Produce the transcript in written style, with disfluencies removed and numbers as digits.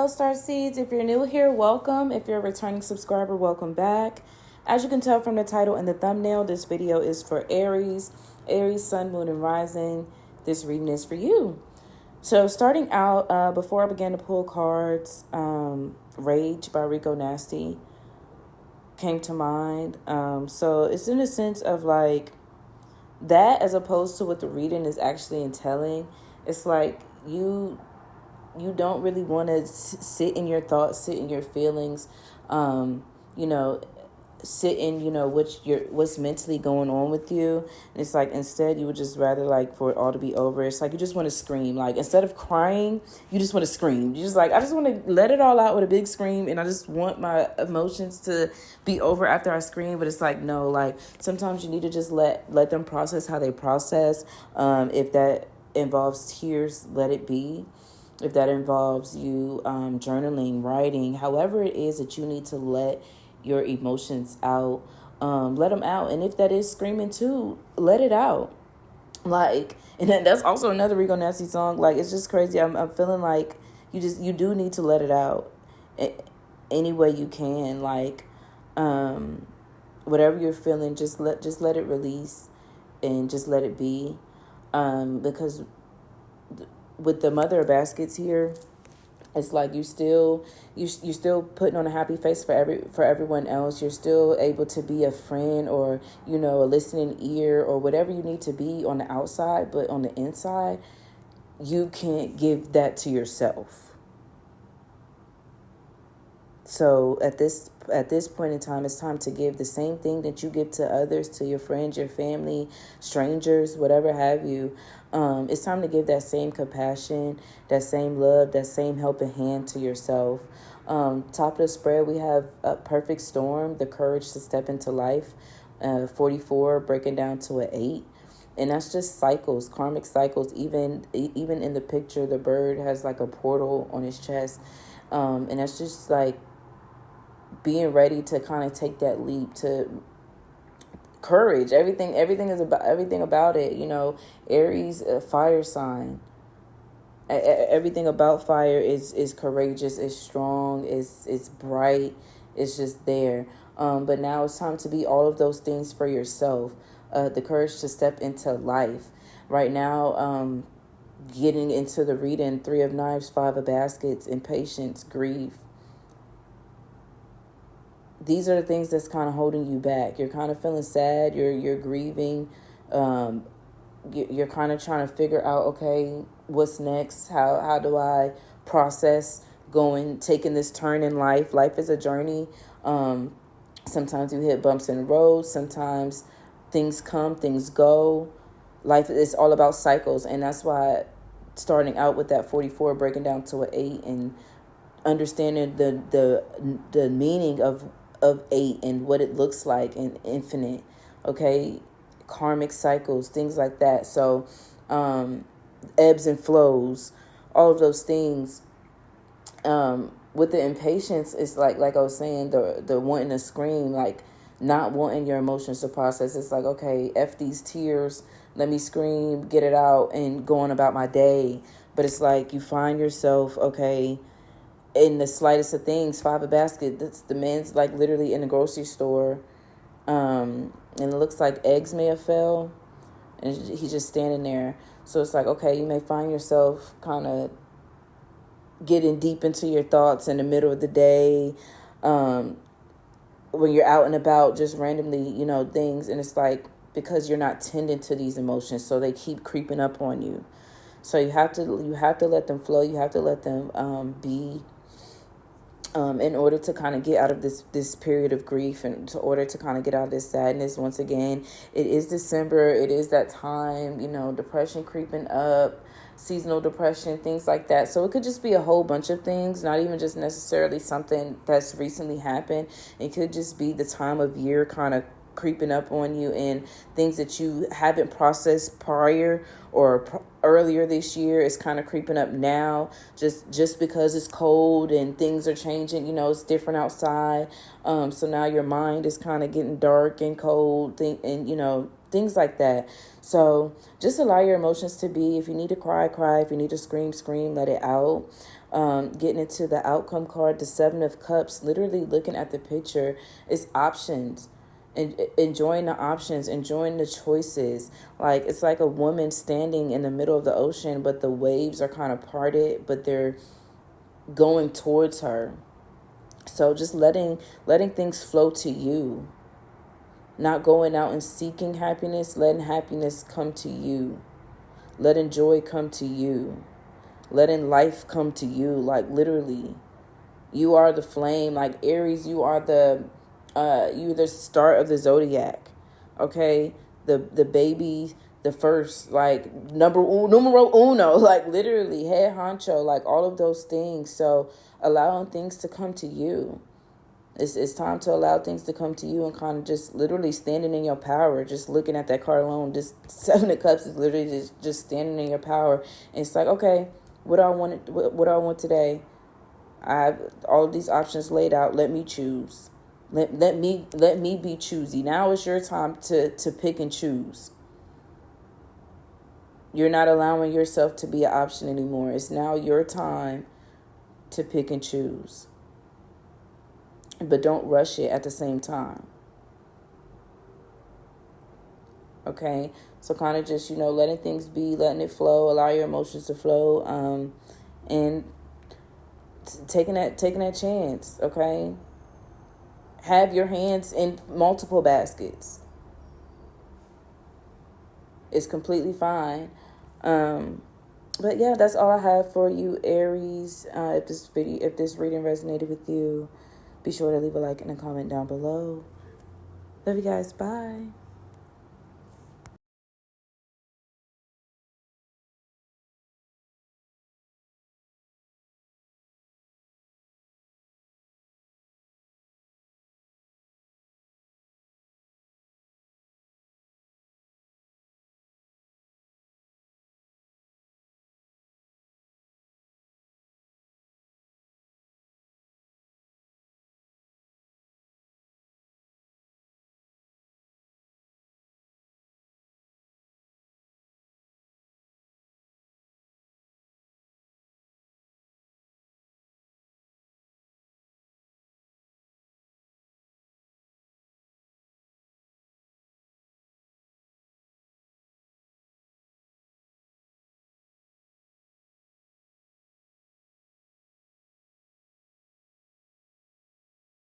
Star Seeds. If you're new here, welcome. If you're a returning subscriber, welcome back. As you can tell from the title and the thumbnail, this video is for Aries. Aries, Sun, Moon, and Rising. This reading is for you. So starting out, before I began to pull cards, Rage by Rico Nasty came to mind. So it's in a sense of like that, as opposed to what the reading is actually entailing. It's like you don't really want to sit in your thoughts, sit in your feelings, sit in, what's mentally going on with you. And it's like, instead you would just rather like for it all to be over. It's like, you just want to scream. Like, instead of crying, you just want to scream. You just like, I just want to let it all out with a big scream. And I just want my emotions to be over after I scream. But it's like, no, like sometimes you need to just let them process how they process. If that involves tears, let it be. If that involves you journaling, writing, however it is that you need to let your emotions out, let them out. And if that is screaming too, let it out. Like, and then that's also another Rico Nasty song. Like, it's just crazy. I'm feeling like you do need to let it out any way you can. Like, whatever you're feeling, just let it release and just let it be. Because with the Mother of Baskets here, it's like you're still putting on a happy face for everyone else. You're still able to be a friend or, a listening ear or whatever you need to be on the outside, but on the inside, you can't give that to yourself. So at this point in time, it's time to give the same thing that you give to others, to your friends, your family, strangers, whatever have you. It's time to give that same compassion, that same love, that same helping hand to yourself. Top of the spread, we have a perfect storm, the courage to step into life. 44 breaking down to an 8. And that's just cycles, karmic cycles. Even in the picture, the bird has like a portal on his chest. And that's just like being ready to kind of take that leap, to courage. Everything about it. Aries, a fire sign. Everything about fire is courageous, is strong, is bright, it's just there. But now it's time to be all of those things for yourself. The courage to step into life. Right now, getting into the reading, 3 of Knives, 5 of Baskets, impatience, grief. These are the things that's kind of holding you back. You're kind of feeling sad. You're grieving. You're kind of trying to figure out, okay, what's next? How do I process taking this turn in life? Life is a journey. Sometimes you hit bumps in the road. Sometimes things come, things go. Life is all about cycles, and that's why starting out with that 44, breaking down to an 8, and understanding the meaning of 8 and what it looks like and infinite, okay, karmic cycles, things like that. So ebbs and flows, all of those things. With the impatience, it's like I was saying, the wanting to scream, like not wanting your emotions to process. It's like, okay, F these tears, let me scream, get it out, and go on about my day. But it's like you find yourself, okay, in the slightest of things. 5 of Baskets, the man's like literally in the grocery store, and it looks like eggs may have fell, and he's just standing there. So it's like, okay, you may find yourself kind of getting deep into your thoughts in the middle of the day, when you're out and about, just randomly, things, and it's like, because you're not tending to these emotions, so they keep creeping up on you. So you have to let them flow. You have to let them be. In order to kind of get out of this period of grief, and in order to kind of get out of this sadness. Once again, it is December. It is that time, depression creeping up, seasonal depression, things like that. So it could just be a whole bunch of things, not even just necessarily something that's recently happened. It could just be the time of year kind of creeping up on you, and things that you haven't processed prior or earlier this year is kind of creeping up now, just because it's cold and things are changing. It's different outside, so now your mind is kind of getting dark and cold, and things like that. So just allow your emotions to be. If you need to cry, if you need to scream, let it out. Getting into the outcome card, the Seven of Cups, literally looking at the picture, is options. And enjoying the options, enjoying the choices. Like, it's like a woman standing in the middle of the ocean, but the waves are kind of parted, but they're going towards her. So just letting things flow to you. Not going out and seeking happiness, letting happiness come to you. Letting joy come to you. Letting life come to you. Like, literally, you are the flame. Like, Aries, you are you're the start of the zodiac. Okay? The baby, the first, like, numero uno, like, literally, head honcho, like, all of those things. So allowing things to come to you. It's time to allow things to come to you and kind of just literally standing in your power. Just looking at that card alone, just Seven of Cups is literally just standing in your power. And it's like, okay, what do I want? What do I want today? I have all of these options laid out. Let me choose. Let me be choosy. Now is your time to pick and choose. You're not allowing yourself to be an option anymore. It's now your time to pick and choose. But don't rush it at the same time. Okay? So kind of just, letting things be, letting it flow, allow your emotions to flow, and taking that chance, okay? Have your hands in multiple baskets. It's completely fine. But yeah, that's all I have for you, Aries. If this reading resonated with you, be sure to leave a like and a comment down below. Love you guys. Bye.